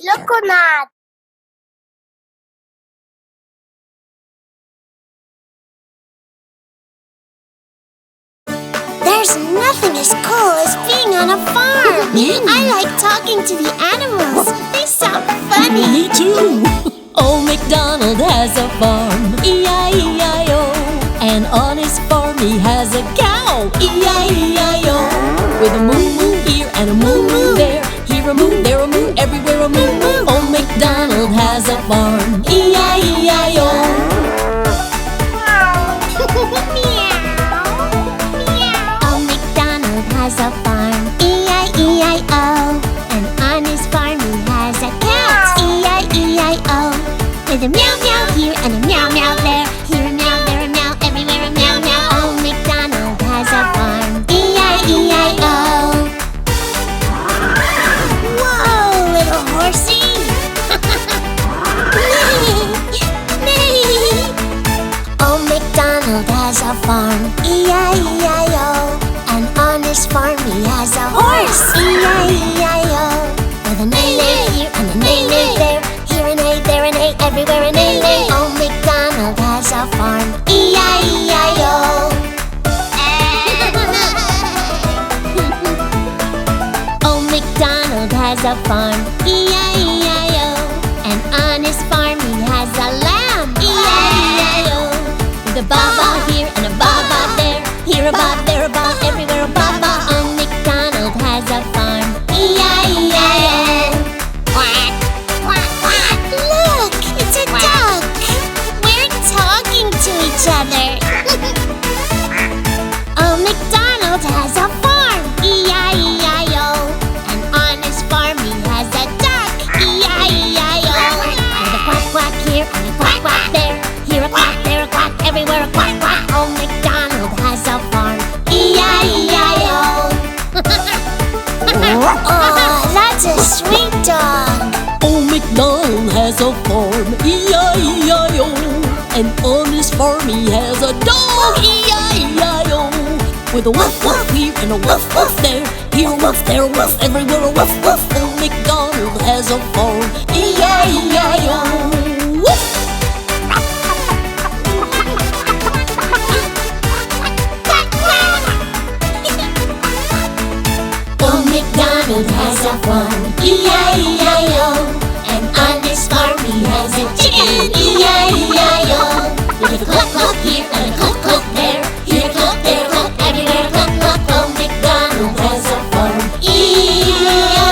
Loco Nuts. There's nothing as cool as being on a farm. I like talking to the animals. They sound funny. Me too. Old Macdonald has a farm, E-I-E-I-O. And on his farm he has a cow, E-I-E-I-O. With a moo-moo here and a moo-moo there. Here a moo, there a moo, everywhere a moo-moo. Old Macdonald has a farm, E-I-E-I-O. Has a farm, E-I-E-I-O. And on his farm he has a cat, E-I-E-I-O. With a meow meow here and a meow meow there. Here a meow, there a meow, everywhere a meow meow. Old Macdonald has a farm, E-I-E-I-O. Whoa, little horsey! Neigh, Old Macdonald has a farm, E-I-E-I-O. And on his farm he has a horse, E-I-E-I-O. With a neigh-neigh here and a neigh-neigh there. Here an A, there an A, everywhere a neigh-neigh. Old Macdonald has a farm, E-I-E-I-O. Old Macdonald has a farm, E-I-E-I-O. And on his farm he has a lamb, E-I-E-I-O. With a baa-baa here and a baa-baa there. Here a bob, there a bob, everywhere a baba. Old Macdonald has a farm, E-I-E-I-O. Quack, quack, quack. Look, it's a duck. We're talking to each other. Old Macdonald has a farm, E-I-E-I-O. And on his farm he has a duck, E-I-E-I-O. With a quack, quack here and a quack, quack there. Here a quack, there a quack, everywhere a quack, quack. Old Macdonald has a farm, E-I-E-I-O. Oh, that's a sweet dog. Old Macdonald has a farm, E-I-E-I-O. And on his farm he has a dog, E-I-E-I-O. With a woof woof here and a woof woof there. Here a woof, there a woof, everywhere a woof woof. Old Macdonald has a farm, E-I-E-I-O. Woof! Old Macdonald has a farm, E-I-E-I-O. And on his farm he has a chicken, E-I-E-I-O. With a cluck cluck here and a cluck cluck there. Here a cluck, there a cluck, everywhere a cluck cluck. Old Macdonald has a farm, E-I-E-I-O.